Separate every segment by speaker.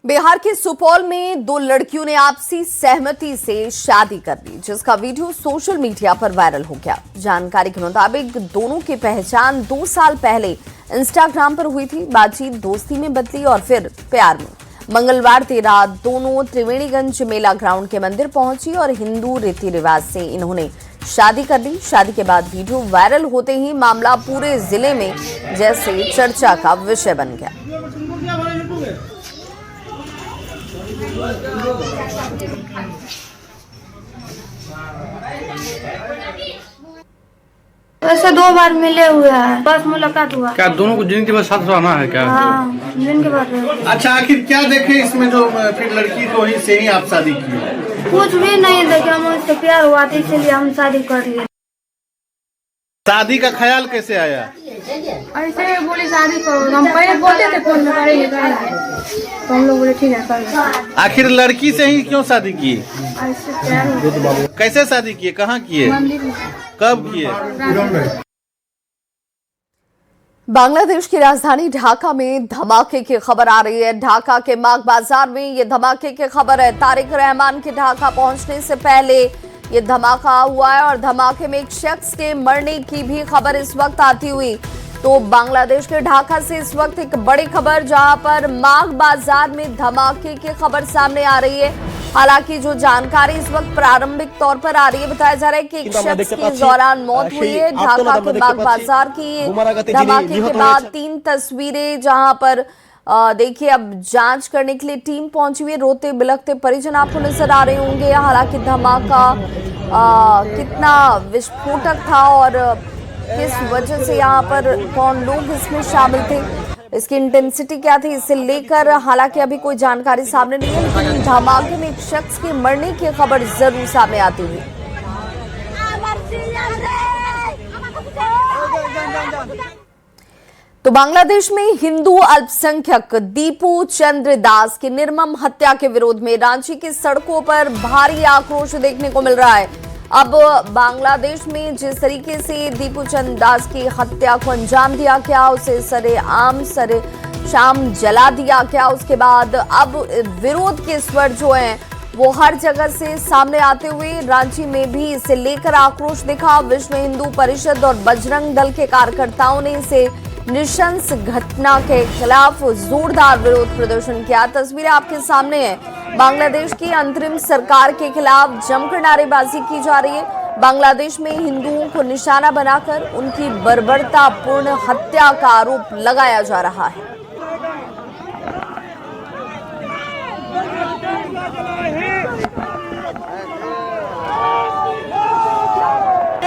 Speaker 1: बिहार के सुपौल में दो लड़कियों ने आपसी सहमति से शादी कर ली, जिसका वीडियो सोशल मीडिया पर वायरल हो गया। जानकारी के मुताबिक दोनों की पहचान 2 साल पहले इंस्टाग्राम पर हुई थी। बातचीत दोस्ती में बदली और फिर प्यार में। मंगलवार देर रात दोनों त्रिवेणीगंज मेला ग्राउंड के मंदिर पहुंची और हिंदू रीति रिवाज से इन्होंने शादी कर ली। शादी के बाद वीडियो वायरल होते ही मामला पूरे जिले में जैसे चर्चा का विषय बन गया।
Speaker 2: वैसे 2 बार मिले हुए हैं, बस मुलाकात हुआ।
Speaker 3: क्या दोनों को जिंदगी भर साथ रहना है क्या?
Speaker 2: हाँ, जिंदगी भर।
Speaker 4: अच्छा, आखिर क्या देखे इसमें जो फिर लड़की तो वहीं से ही आप शादी की?
Speaker 2: कुछ भी नहीं देखे, हम उससे प्यार हुआ था इसलिए हम शादी कर लिए।
Speaker 4: शादी का ख्याल कैसे आया?
Speaker 2: ऐसे बोले शादी करो, हम पहले बोलते थे फोन में करेंगे तो हम लोग बोले ठीक है कर।
Speaker 4: आखिर लड़की से ही क्यों शादी की?
Speaker 2: ऐसे प्यार हुआ।
Speaker 4: कैसे शादी किए, कहाँ किए, कब किए?
Speaker 1: बांग्लादेश की राजधानी ढाका में धमाके की खबर आ रही है। ढाका के माग बाजार में ये धमाके की खबर है। तारिक रहमान के ढाका पहुंचने से पहले ये धमाका हुआ है और धमाके में एक शख्स के मरने की भी खबर इस वक्त आती हुई। तो बांग्लादेश के ढाका से इस वक्त एक बड़ी खबर, जहां पर माग बाजार में धमाके की खबर सामने आ रही है। हालांकि जो जानकारी इस वक्त प्रारंभिक तौर पर आ रही है, बताया जा रहा है कि एक शख्स की इस दौरान मौत हुई है। ढाका के माग बाजार की धमाके के बाद 3 तस्वीरें, जहां पर देखिए अब जांच करने के लिए टीम पहुंची हुई है। रोते बिलखते परिजन आपको नजर आ रहे होंगे। हालांकि धमाका कितना विस्फोटक था और किस वजह से यहाँ पर कौन लोग इसमें शामिल थे, इसकी इंटेंसिटी क्या थी, इसे लेकर हालांकि अभी कोई जानकारी सामने नहीं है, लेकिन धमाके में एक शख्स के मरने की खबर जरूर सामने आती हुई। तो बांग्लादेश में हिंदू अल्पसंख्यक दीपू चंद्र दास की निर्मम हत्या के विरोध में रांची की सड़कों पर भारी आक्रोश देखने को मिल रहा है। अब बांग्लादेश में जिस तरीके से दीपू चंद्र दास की हत्या को अंजाम दिया गया, उसे सरेआम शाम जला दिया गया, उसके बाद अब विरोध के स्वर जो हैं वो हर जगह से सामने आते हुए रांची में भी इसे लेकर आक्रोश दिखा। विश्व हिंदू परिषद और बजरंग दल के कार्यकर्ताओं ने इसे नृशंस घटना के खिलाफ जोरदार विरोध प्रदर्शन किया। तस्वीरें आपके सामने हैं। बांग्लादेश की अंतरिम सरकार के खिलाफ जमकर नारेबाजी की जा रही है। बांग्लादेश में हिंदुओं को निशाना बनाकर उनकी बर्बरतापूर्ण हत्या का आरोप लगाया जा रहा है।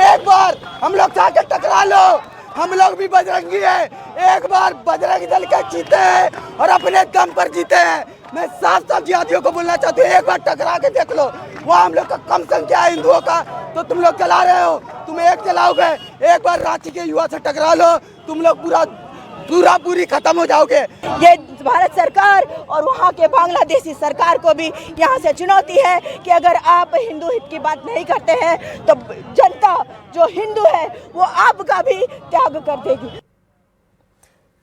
Speaker 5: एक बार हम लोग जाके टकरा लो, हम लोग भी बजरंगी है। एक बार बजरंग दल के जीते हैं और अपने दम पर जीते हैं। मैं साफ साफ जिहादियों को बोलना चाहती हूँ, एक बार टकरा के देख लो। वहाँ हम लोग का कम संख्या है हिंदुओं का, तो तुम लोग चला रहे हो, तुम एक चलाओगे। एक बार रांची के युवा से टकरा लो, तुम लोग पूरी खत्म हो जाओगे।
Speaker 6: ये भारत सरकार और वहाँ के बांग्लादेशी सरकार को भी यहाँ से चुनौती है कि अगर आप हिंदू हित की बात नहीं करते हैं तो जनता जो हिंदू है वो आपका भी त्याग कर देगी।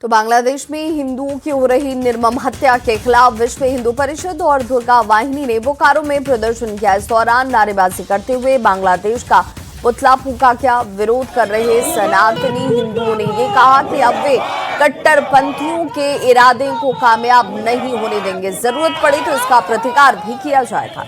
Speaker 1: तो बांग्लादेश में हिंदुओं की हो रही निर्मम हत्या के खिलाफ विश्व हिंदू परिषद और दुर्गा वाहिनी ने बोकारो में प्रदर्शन किया। इस दौरान नारेबाजी करते हुए बांग्लादेश का पुतला फूंका किया। विरोध कर रहे सनातनी हिंदुओं ने ये कहा कि अब वे कट्टरपंथियों के इरादे को कामयाब नहीं होने देंगे, जरूरत पड़ी तो इसका प्रतिकार भी किया जाएगा।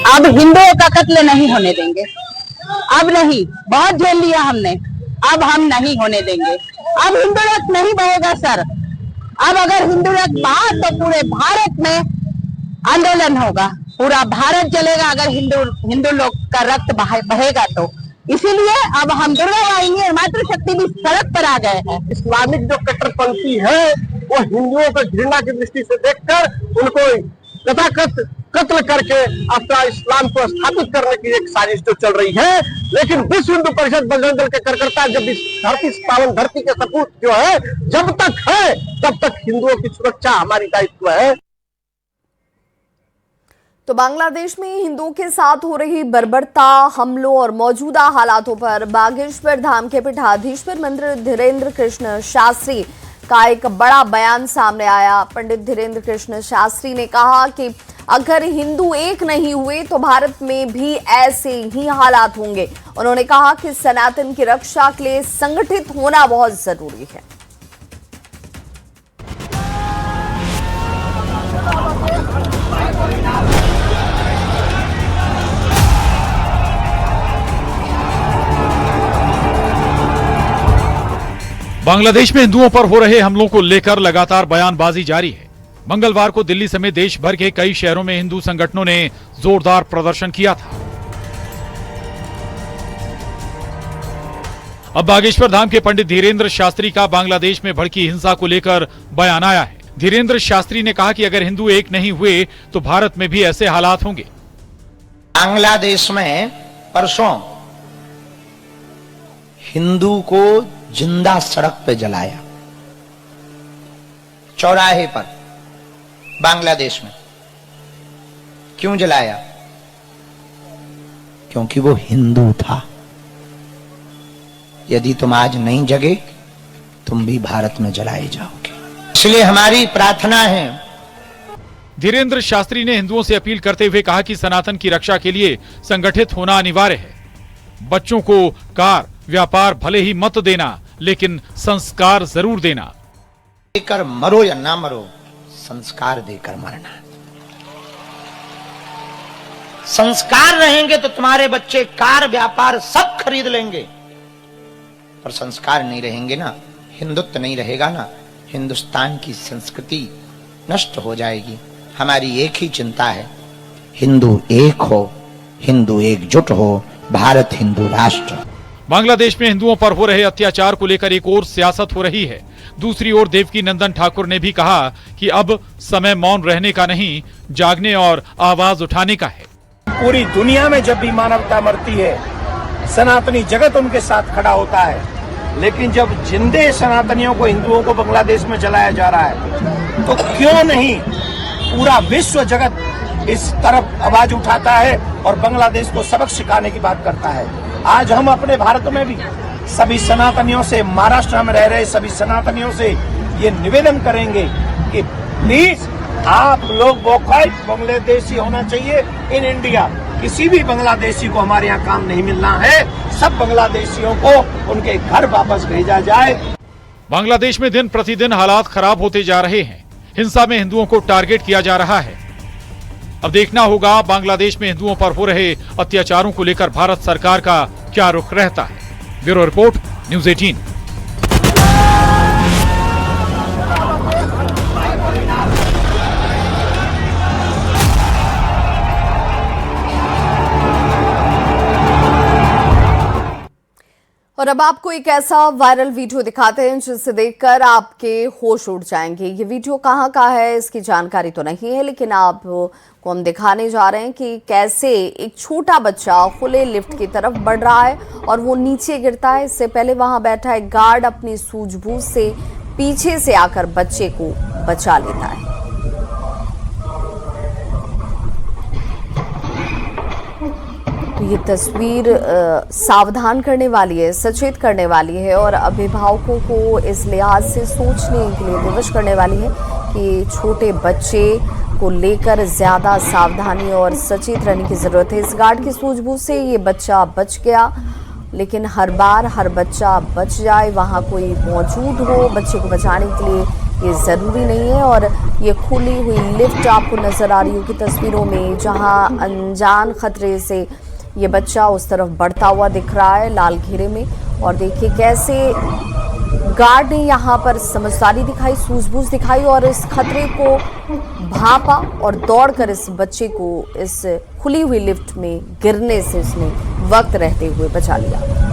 Speaker 7: अब हिंदुओं का कत्ल नहीं होने देंगे, अब नहीं, बहुत झेल लिया हमने, अब हम नहीं होने देंगे। अब हिंदू रक्त नहीं बहेगा सर। अब अगर हिंदू रक्त बहा तो पूरे भारत में आंदोलन होगा, पूरा भारत जलेगा अगर हिंदू लोग का रक्त बहेगा तो। इसीलिए अब हम दुर्गा वाहिनी और मातृशक्ति भी सड़क पर आ गए हैं।
Speaker 8: इस्लामिक जो कट्टरपंथी है वो हिंदुओं को घृणा की दृष्टि से देखकर उनको तथाकथित कत्ल करके अपना इस्लाम को स्थापित करने की एक साजिश जो चल रही है। लेकिन विश्व हिंदू परिषद बजरंग दल के कार्यकर्ता जब इस धरती पावन धरती के सपूत जो है जब तक है तब तक हिंदुओं की सुरक्षा हमारी दायित्व है।
Speaker 1: तो बांग्लादेश में हिंदुओं के साथ हो रही बर्बरता, हमलों और मौजूदा हालातों पर बागेश्वर धाम के पीठाधीश्वर मंत्री धीरेन्द्र कृष्ण शास्त्री का एक बड़ा बयान सामने आया। पंडित धीरेन्द्र कृष्ण शास्त्री ने कहा कि अगर हिंदू एक नहीं हुए तो भारत में भी ऐसे ही हालात होंगे। उन्होंने कहा कि सनातन की रक्षा के लिए संगठित होना बहुत जरूरी है।
Speaker 9: बांग्लादेश में हिंदुओं पर हो रहे हमलों को लेकर लगातार बयानबाजी जारी है। मंगलवार को दिल्ली समेत देश भर के कई शहरों में हिंदू संगठनों ने जोरदार प्रदर्शन किया था। अब बागेश्वर धाम के पंडित धीरेन्द्र शास्त्री का बांग्लादेश में भड़की हिंसा को लेकर बयान आया है। धीरेन्द्र शास्त्री ने कहा कि अगर हिंदू एक नहीं हुए तो भारत में भी ऐसे हालात होंगे।
Speaker 10: बांग्लादेश में परसों हिंदू को जिंदा सड़क पे जलाया, चौराहे पर बांग्लादेश में। क्यों जलाया? क्योंकि वो हिंदू था। यदि तुम आज नहीं जगे तुम भी भारत में जलाए जाओगे। इसलिए हमारी प्रार्थना है।
Speaker 9: धीरेन्द्र शास्त्री ने हिंदुओं से अपील करते हुए कहा कि सनातन की रक्षा के लिए संगठित होना अनिवार्य है। बच्चों को कार व्यापार भले ही मत देना, लेकिन संस्कार जरूर देना।
Speaker 10: देकर मरो या ना मरो, संस्कार देकर मरना। संस्कार रहेंगे तो तुम्हारे बच्चे कार व्यापार सब खरीद लेंगे, पर संस्कार नहीं रहेंगे ना, हिंदुत्व नहीं रहेगा ना, हिंदुस्तान की संस्कृति नष्ट हो जाएगी। हमारी एक ही चिंता है, हिंदू एक हो, हिंदू एकजुट हो, भारत हिंदू राष्ट्र।
Speaker 9: बांग्लादेश में हिंदुओं पर हो रहे अत्याचार को लेकर एक और सियासत हो रही है। दूसरी ओर देवकी नंदन ठाकुर ने भी कहा कि अब समय मौन रहने का नहीं, जागने और आवाज उठाने का है।
Speaker 8: पूरी दुनिया में जब भी मानवता मरती है, सनातनी जगत उनके साथ खड़ा होता है, लेकिन जब जिंदे सनातनियों को, हिंदुओं को बांग्लादेश में जलाया जा रहा है, तो क्यों नहीं पूरा विश्व जगत इस तरफ आवाज उठाता है और बांग्लादेश को सबक सिखाने की बात करता है। आज हम अपने भारत में भी सभी सनातनियों से, महाराष्ट्र में रह रहे सभी सनातनियों से ये निवेदन करेंगे कि प्लीज आप लोग वोकल बांग्लादेशी होना चाहिए इन इंडिया। किसी भी बांग्लादेशी को हमारे यहाँ काम नहीं मिलना है। सब बांग्लादेशियों को उनके घर वापस भेजा जाए।
Speaker 9: बांग्लादेश में दिन प्रतिदिन हालात खराब होते जा रहे हैं। हिंसा में हिंदुओं को टारगेट किया जा रहा है। अब देखना होगा बांग्लादेश में हिंदुओं पर हो रहे अत्याचारों को लेकर भारत सरकार का क्या रुख रहता है। Bureau report, news 18।
Speaker 1: और अब आपको एक ऐसा वायरल वीडियो दिखाते हैं जिसे देखकर आपके होश उड़ जाएंगे। ये वीडियो कहाँ का है इसकी जानकारी तो नहीं है, लेकिन आपको हम दिखाने जा रहे हैं कि कैसे एक छोटा बच्चा खुले लिफ्ट की तरफ बढ़ रहा है और वो नीचे गिरता है। इससे पहले वहां बैठा एक गार्ड अपनी सूझबूझ से पीछे से आकर बच्चे को बचा लेता है। तो ये तस्वीर सावधान करने वाली है, सचेत करने वाली है और अभिभावकों को इस लिहाज से सोचने के लिए विवश करने वाली है कि छोटे बच्चे को लेकर ज़्यादा सावधानी और सचेत रहने की ज़रूरत है। इस गार्ड की सूझबूझ से ये बच्चा बच गया, लेकिन हर बार हर बच्चा बच जाए, वहाँ कोई मौजूद हो बच्चे को बचाने के लिए, ये ज़रूरी नहीं है। और ये खुली हुई लिफ्ट आपको नज़र आ रही होगी तस्वीरों में, जहाँ अनजान खतरे से ये बच्चा उस तरफ बढ़ता हुआ दिख रहा है लाल घेरे में। और देखिए कैसे गार्ड ने यहाँ पर समझदारी दिखाई, सूझबूझ दिखाई और इस खतरे को भांपा और दौड़कर इस बच्चे को इस खुली हुई लिफ्ट में गिरने से उसने वक्त रहते हुए बचा लिया।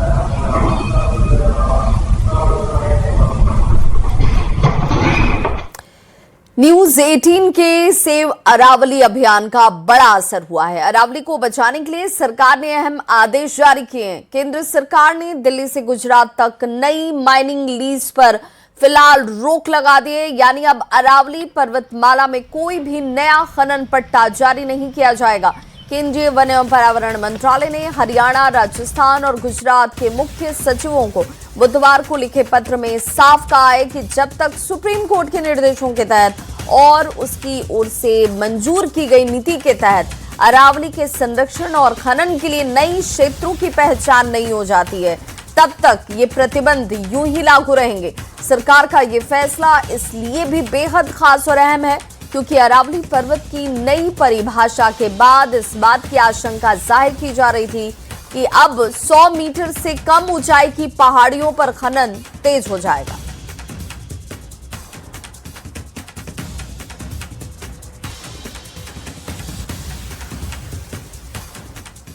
Speaker 1: न्यूज़ 18 के सेव अरावली अभियान का बड़ा असर हुआ है। अरावली को बचाने के लिए सरकार ने अहम आदेश जारी किए हैं। केंद्र सरकार ने दिल्ली से गुजरात तक नई माइनिंग लीज पर फिलहाल रोक लगा दिए, यानी अब अरावली पर्वतमाला में कोई भी नया खनन पट्टा जारी नहीं किया जाएगा। केंद्रीय वन एवं पर्यावरण मंत्रालय ने हरियाणा, राजस्थान और गुजरात के मुख्य सचिवों को बुधवार को लिखे पत्र में साफ कहा है कि जब तक सुप्रीम कोर्ट के निर्देशों के तहत और उसकी ओर से मंजूर की गई नीति के तहत अरावली के संरक्षण और खनन के लिए नई क्षेत्रों की पहचान नहीं हो जाती है, तब तक ये प्रतिबंध यूं ही लागू रहेंगे। सरकार का ये फैसला इसलिए भी बेहद खास और अहम है क्योंकि अरावली पर्वत की नई परिभाषा के बाद इस बात की आशंका जाहिर की जा रही थी कि अब 100 मीटर से कम ऊंचाई की पहाड़ियों पर खनन तेज हो जाएगा।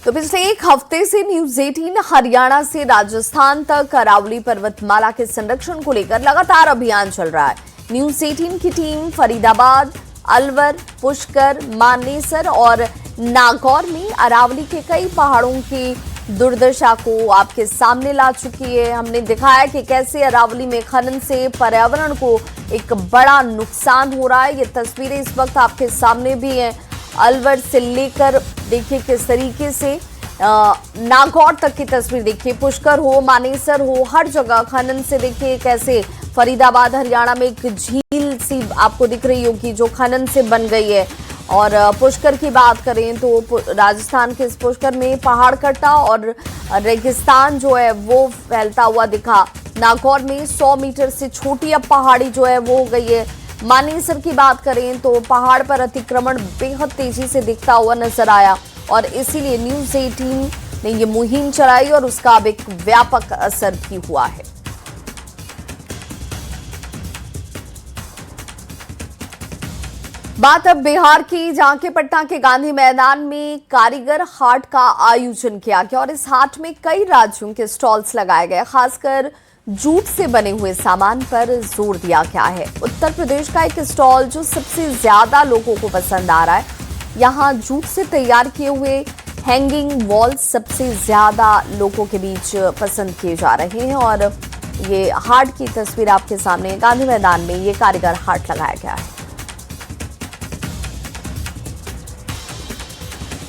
Speaker 1: तो पिछले एक हफ्ते से न्यूज 18 हरियाणा से राजस्थान तक अरावली पर्वतमाला के संरक्षण को लेकर लगातार अभियान चल रहा है। न्यूज 18 की टीम फरीदाबाद, अलवर, पुष्कर, मानेसर और नागौर में अरावली के कई पहाड़ों की दुर्दशा को आपके सामने ला चुकी है। हमने दिखाया कि कैसे अरावली में खनन से पर्यावरण को एक बड़ा नुकसान हो रहा है। ये तस्वीरें इस वक्त आपके सामने भी हैं। अलवर से लेकर देखिए किस तरीके से नागौर तक की तस्वीर देखिए, पुष्कर हो, मानेसर हो, हर जगह खनन से देखिए कैसे फरीदाबाद हरियाणा में एक झील सी आपको दिख रही होगी जो खनन से बन गई है। और पुष्कर की बात करें तो राजस्थान के इस पुष्कर में पहाड़ कटा और रेगिस्तान जो है वो फैलता हुआ दिखा। नागौर में 100 मीटर से छोटी अब पहाड़ी जो है वो हो गई है। मानेसर की बात करें तो पहाड़ पर अतिक्रमण बेहद तेजी से दिखता हुआ नजर आया और इसीलिए न्यूज 18 ने ये मुहिम चलाई और उसका अब एक व्यापक असर भी हुआ है। बात अब बिहार की, जहां के पटना के गांधी मैदान में कारीगर हाट का आयोजन किया गया और इस हाट में कई राज्यों के स्टॉल्स लगाए गए। खासकर जूट से बने हुए सामान पर जोर दिया गया है। उत्तर प्रदेश का एक स्टॉल जो सबसे ज्यादा लोगों को पसंद आ रहा है। यहाँ जूट से तैयार किए हुए हैंगिंग वॉल सबसे ज्यादा लोगों के बीच पसंद किए जा रहे हैं और ये हाट की तस्वीर आपके सामने, गांधी मैदान में ये कारीगर हाट लगाया गया है।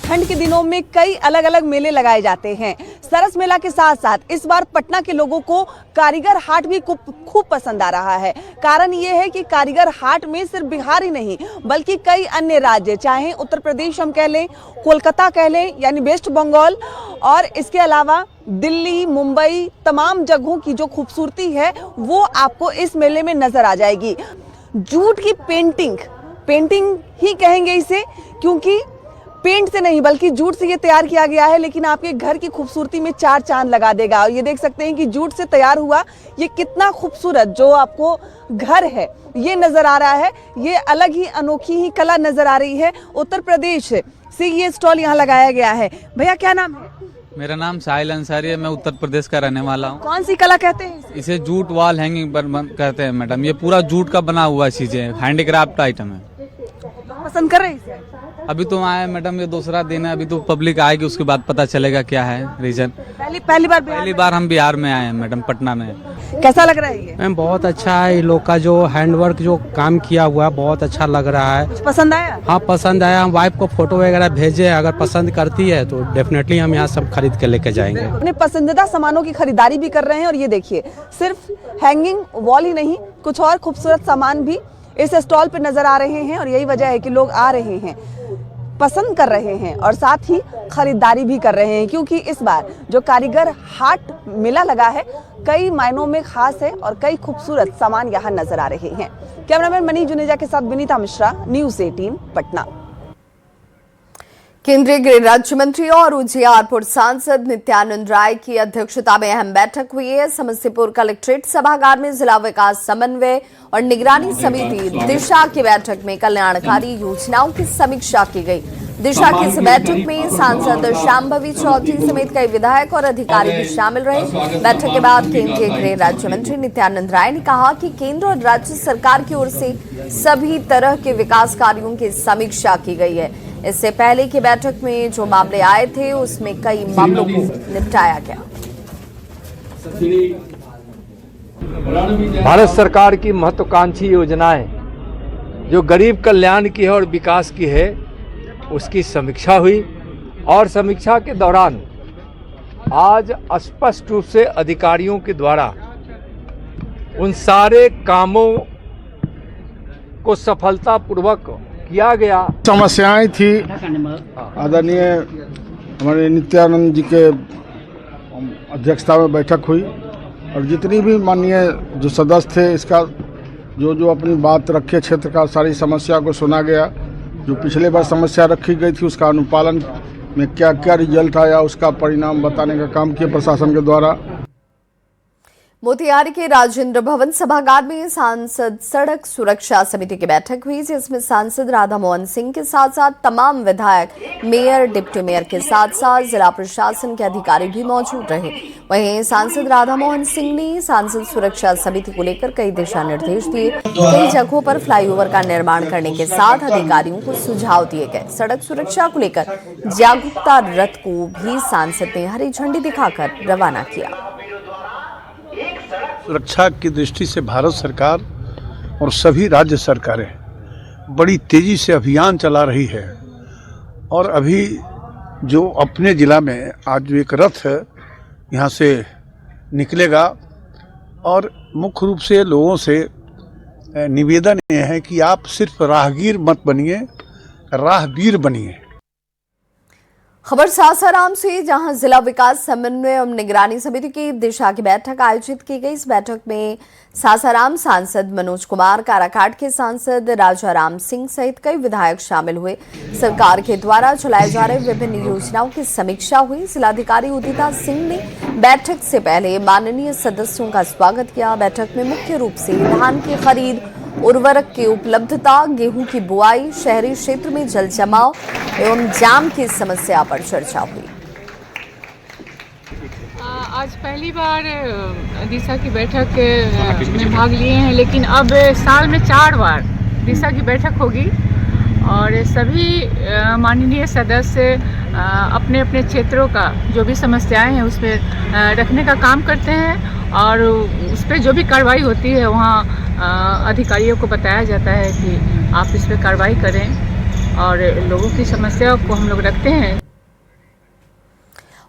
Speaker 6: ठंड के दिनों में कई अलग अलग मेले लगाए जाते हैं। सरस मेला के साथ साथ इस बार पटना के लोगों को कारीगर हाट भी खूब पसंद आ रहा है। कारण ये है कि कारीगर हाट में सिर्फ बिहार ही नहीं बल्कि कई अन्य राज्य, चाहे उत्तर प्रदेश हम कह लें, कोलकाता कह लें यानी वेस्ट बंगाल, और इसके अलावा दिल्ली, मुंबई, तमाम जगहों की जो खूबसूरती है वो आपको इस मेले में नजर आ जाएगी। जूट की पेंटिंग ही कहेंगे इसे, क्योंकि पेंट से नहीं बल्कि जूट से ये तैयार किया गया है, लेकिन आपके घर की खूबसूरती में 4 चांद लगा देगा। और ये देख सकते हैं कि जूट से तैयार हुआ ये कितना खूबसूरत जो आपको घर है ये नजर आ रहा है। ये अलग ही अनोखी ही कला नजर आ रही है। उत्तर प्रदेश से ये स्टॉल यहाँ लगाया गया है। भैया क्या नाम है?
Speaker 11: मेरा नाम साहिल अंसारी है। मैं उत्तर प्रदेश का रहने वाला हूँ।
Speaker 6: कौन सी कला कहते हैं
Speaker 11: इसे जूट वॉल हैंगिंग कहते हैं मैडम। ये पूरा जूट का बना हुआ चीजें, हैंडीक्राफ्ट आइटम है।
Speaker 6: पसंद कर रहे हैं?
Speaker 11: अभी तो आए मैडम, ये दूसरा दिन है। अभी तो पब्लिक आएगी उसके बाद पता चलेगा क्या है रीजन। पहली बार हम बिहार में आए हैं मैडम, पटना में।
Speaker 6: कैसा लग रहा है ये?
Speaker 12: मैम बहुत अच्छा है। ये लोग का जो हैंडवर्क जो काम किया हुआ है बहुत अच्छा लग रहा है।
Speaker 6: पसंद आया?
Speaker 12: हाँ पसंद आया। हम वाइफ को फोटो वगैरह भेजे, अगर पसंद करती है तो डेफिनेटली हम यहाँ सब खरीद के लेके जाएंगे।
Speaker 6: अपने पसंदीदा सामानों की खरीदारी भी कर रहे हैं और ये देखिए सिर्फ हैंगिंग वॉल ही नहीं, कुछ और खूबसूरत सामान भी इस स्टॉल पे नजर आ रहे हैं और यही वजह है कि लोग आ रहे हैं, पसंद कर रहे हैं और साथ ही खरीदारी भी कर रहे हैं, क्योंकि इस बार जो कारीगर हाट मेला लगा है कई मायनों में खास है और कई खूबसूरत सामान यहाँ नजर आ रहे हैं। कैमरामैन मनीष जुनेजा के साथ विनीता मिश्रा, न्यूज 18 पटना।
Speaker 1: केंद्रीय गृह राज्य मंत्री और उजियारपुर सांसद नित्यानंद राय की अध्यक्षता में अहम बैठक हुई है। समस्तीपुर कलेक्ट्रेट सभागार में जिला विकास समन्वय और निगरानी समिति दिशा की बैठक में कल्याणकारी योजनाओं की समीक्षा की गई। दिशा की इस बैठक में सांसद शांभवी चौधरी समेत कई विधायक और अधिकारी भी शामिल रहे। बैठक के बाद केंद्रीय गृह राज्य मंत्री नित्यानंद राय ने कहा कि केंद्र और राज्य सरकार की ओर से सभी तरह के विकास कार्यों की समीक्षा की गई है। इससे पहले की बैठक में जो मामले आए थे उसमें कई मामलों को निपटाया गया।
Speaker 13: भारत सरकार की महत्वाकांक्षी योजनाएं जो गरीब कल्याण की है और विकास की है, उसकी समीक्षा हुई और समीक्षा के दौरान आज स्पष्ट रूप से अधिकारियों के द्वारा उन सारे कामों को सफलतापूर्वक किया गया।
Speaker 14: समस्याएं थी, आदरणीय हमारे नित्यानंद जी के अध्यक्षता में बैठक हुई और जितनी भी माननीय जो सदस्य थे, इसका जो अपनी बात रखे क्षेत्र का सारी समस्या को सुना गया। जो पिछले बार समस्या रखी गई थी उसका अनुपालन में क्या क्या रिजल्ट आया, उसका परिणाम बताने का काम किया प्रशासन के द्वारा।
Speaker 1: मोतिहारी के राजेंद्र भवन सभागार में सांसद सड़क सुरक्षा समिति की बैठक हुई, जिसमें सांसद राधा मोहन सिंह के साथ साथ तमाम विधायक, मेयर, डिप्टी मेयर के साथ साथ जिला प्रशासन के अधिकारी भी मौजूद रहे। वहीं सांसद राधा मोहन सिंह ने सांसद सुरक्षा समिति को लेकर कई दिशा निर्देश दिए। कई जगहों पर फ्लाईओवर का निर्माण करने के साथ अधिकारियों को सुझाव दिए गए। सड़क सुरक्षा को लेकर जागरूकता रथ को भी सांसद ने हरी झंडी दिखाकर रवाना किया।
Speaker 15: सुरक्षा की दृष्टि से भारत सरकार और सभी राज्य सरकारें बड़ी तेजी से अभियान चला रही है और अभी जो अपने जिला में आज जो एक रथ यहाँ से निकलेगा और मुख्य रूप से लोगों से निवेदन ये है कि आप सिर्फ राहगीर मत बनिए, राहवीर बनिए।
Speaker 1: खबर सासाराम से, जहां जिला विकास समन्वय एवं निगरानी समिति की दिशा की बैठक आयोजित की गई। इस बैठक में सासाराम सांसद मनोज कुमार, काराकाट के सांसद राजा राम सिंह सहित कई विधायक शामिल हुए। सरकार के द्वारा चलाए जा रहे विभिन्न योजनाओं की समीक्षा हुई। जिलाधिकारी उदिता सिंह ने बैठक से पहले माननीय सदस्यों का स्वागत किया। बैठक में मुख्य रूप से धान की खरीद, उर्वरक की उपलब्धता, गेहूं की बुआई, शहरी क्षेत्र में जल जमाव एवं जाम की समस्या पर चर्चा हुई।
Speaker 2: आज पहली बार दिशा की बैठक में भाग लिए हैं, लेकिन अब साल में 4 बार दिशा की बैठक होगी और सभी माननीय सदस्य अपने अपने क्षेत्रों का जो भी समस्याएं हैं उस पर रखने का काम करते हैं और उस पर जो भी कार्रवाई होती है वहाँ अधिकारियों को बताया जाता है कि आप इस पर कार्रवाई करें और लोगों की समस्या को हम लोग रखते हैं।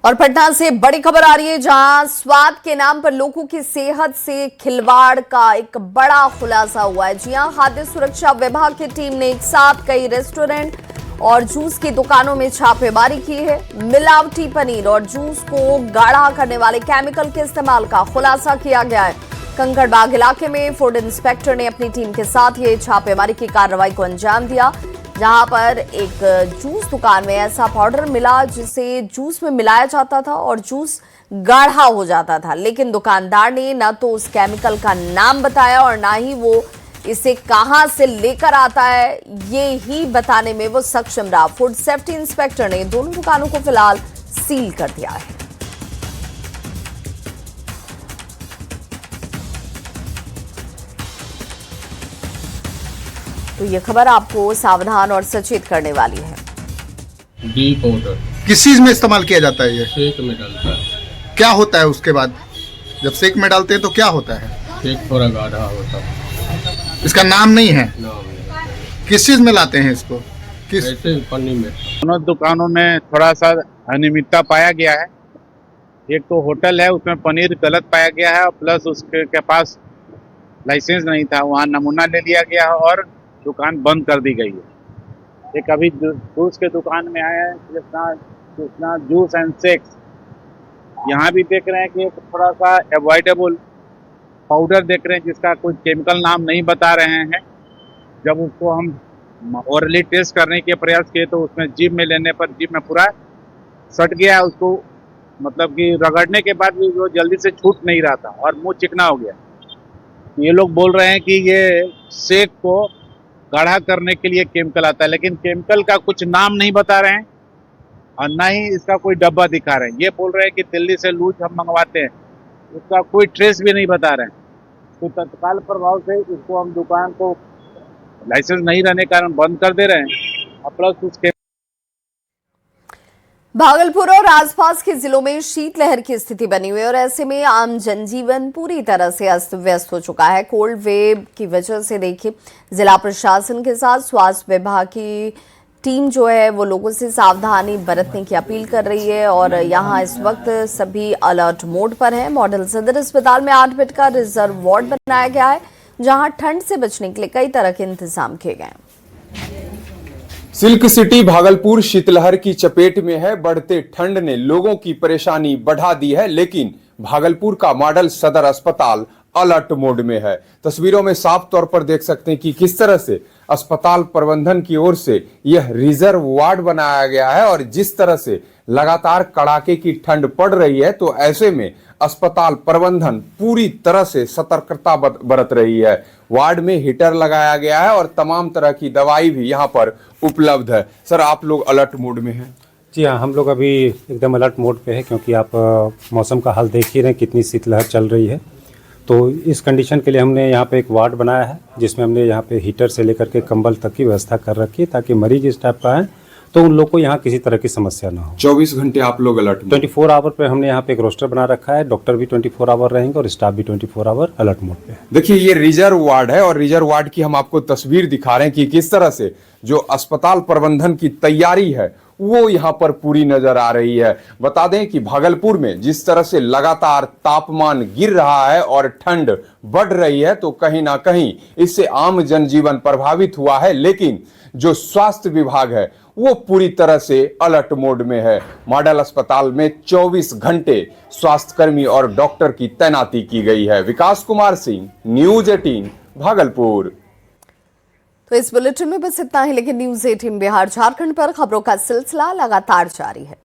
Speaker 1: और पटना से बड़ी खबर आ रही है, जहां स्वाद के नाम पर लोगों की सेहत से खिलवाड़ का एक बड़ा खुलासा हुआ है। जी हां, खाद्य सुरक्षा विभाग की टीम ने एक साथ कई रेस्टोरेंट और जूस की दुकानों में छापेमारी की है। मिलावटी पनीर और जूस को गाढ़ा करने वाले केमिकल के इस्तेमाल का खुलासा किया गया है। कंकड़बाग इलाके में फूड इंस्पेक्टर ने अपनी टीम के साथ ये छापेमारी की कार्रवाई को अंजाम दिया, जहां पर एक जूस दुकान में ऐसा पाउडर मिला जिसे जूस में मिलाया जाता था और जूस गाढ़ा हो जाता था, लेकिन दुकानदार ने न तो उस केमिकल का नाम बताया और ना ही वो इसे कहां से लेकर आता है ये ही बताने में वो सक्षम रहा। फूड सेफ्टी इंस्पेक्टर ने दोनों दुकानों को फिलहाल सील कर दिया है। तो ये खबर आपको सावधान और सचेत करने वाली है।
Speaker 16: बी पाउडर
Speaker 4: किस चीज में इस्तेमाल किया जाता है? ये
Speaker 16: शेक में डालता है।
Speaker 4: क्या होता है उसके बाद जब शेक में डालते हैं तो क्या होता है?
Speaker 16: शेक थोड़ा गाढ़ा होता है।
Speaker 4: इसका नाम नहीं है? किस चीज में लाते हैं इसको? किस
Speaker 16: पन्नी में?
Speaker 3: दोनों दुकानों में थोड़ा सा अनियमितता पाया गया है। एक तो होटल है उसमें पनीर गलत पाया गया है, प्लस उसके पास लाइसेंस नहीं था, वहाँ नमूना ले लिया गया है और दुकान बंद कर दी गई है। एक अभी जूस के दुकान में आया है कृष्णा जूस एंड शेक्स, यहाँ भी देख रहे हैं कि थोड़ा सा अवॉइडेबल पाउडर देख रहे हैं जिसका कोई केमिकल नाम नहीं बता रहे हैं। जब उसको हम ओरली टेस्ट करने के प्रयास किए तो उसमें जीभ में लेने पर जीभ में पूरा सट गया, उसको मतलब कि रगड़ने के बाद भी वो जल्दी से छूट नहीं रहा था और मुंह चिकना हो गया। ये लोग बोल रहे हैं कि ये शेक को गाढ़ा करने के लिए केमिकल आता है, लेकिन केमिकल का कुछ नाम नहीं बता रहे हैं और ना ही इसका कोई डब्बा दिखा रहे हैं। ये बोल रहे हैं कि दिल्ली से लूज हम मंगवाते हैं, उसका कोई ट्रेस भी नहीं बता रहे हैं। तो तत्काल प्रभाव से इसको हम दुकान को लाइसेंस नहीं रहने के कारण बंद कर दे रहे हैं। प्लस उसके
Speaker 1: भागलपुर और आसपास के जिलों में शीतलहर की स्थिति बनी हुई है और ऐसे में आम जनजीवन पूरी तरह से अस्त व्यस्त हो चुका है। कोल्ड वेव की वजह से देखिए जिला प्रशासन के साथ स्वास्थ्य विभाग की टीम जो है वो लोगों से सावधानी बरतने की अपील कर रही है और यहाँ इस वक्त सभी अलर्ट मोड पर हैं। मॉडल सदर अस्पताल में 8 बेड का रिजर्व वार्ड बनाया गया है जहाँ ठंड से बचने के लिए कई तरह के इंतजाम किए गए हैं।
Speaker 17: सिल्क सिटी भागलपुर शीतलहर की चपेट में है। बढ़ते ठंड ने लोगों की परेशानी बढ़ा दी है, लेकिन भागलपुर का मॉडल सदर अस्पताल अलर्ट मोड में है। तस्वीरों में साफ तौर पर देख सकते हैं कि किस तरह से अस्पताल प्रबंधन की ओर से यह रिजर्व वार्ड बनाया गया है और जिस तरह से लगातार कड़ाके की ठंड पड़ रही है तो ऐसे में अस्पताल प्रबंधन पूरी तरह से सतर्कता बरत रही है। वार्ड में हीटर लगाया गया है और तमाम तरह की दवाई भी यहाँ पर उपलब्ध है। सर, आप लोग अलर्ट मोड में हैं?
Speaker 18: जी हाँ, हम लोग अभी एकदम अलर्ट मोड पे है क्योंकि आप मौसम का हाल देख ही रहे हैं, कितनी शीतलहर चल रही है। तो इस कंडीशन के लिए हमने यहाँ पे एक वार्ड बनाया है जिसमें हमने यहाँ पे हीटर से लेकर के कंबल तक की व्यवस्था कर रखी है ताकि मरीज इस टाइप का है तो उन लोग को यहाँ किसी तरह की समस्या ना हो।
Speaker 17: 24 घंटे आप लोग अलर्ट
Speaker 18: 24 आवर पे हमने यहाँ पे एक रोस्टर बना रखा है। डॉक्टर भी 24 आवर रहेंगे और स्टाफ भी 24 आवर अलर्ट मोड पे।
Speaker 17: देखिए, ये रिजर्व वार्ड है और रिजर्व वार्ड की हम आपको तस्वीर दिखा रहे हैं कि किस तरह से जो अस्पताल प्रबंधन की तैयारी है वो यहाँ पर पूरी नजर आ रही है। बता दें कि भागलपुर में जिस तरह से लगातार तापमान गिर रहा है और ठंड बढ़ रही है तो कहीं ना कहीं इससे आम जनजीवन प्रभावित हुआ है, लेकिन जो स्वास्थ्य विभाग है वो पूरी तरह से अलर्ट मोड में है। मॉडल अस्पताल में 24 घंटे स्वास्थ्यकर्मी और डॉक्टर की तैनाती की गई है। विकास कुमार सिंह, न्यूज 18 भागलपुर।
Speaker 1: तो इस बुलेटिन में बस इतना ही, लेकिन न्यूज 18 बिहार झारखंड पर खबरों का सिलसिला लगातार जारी है।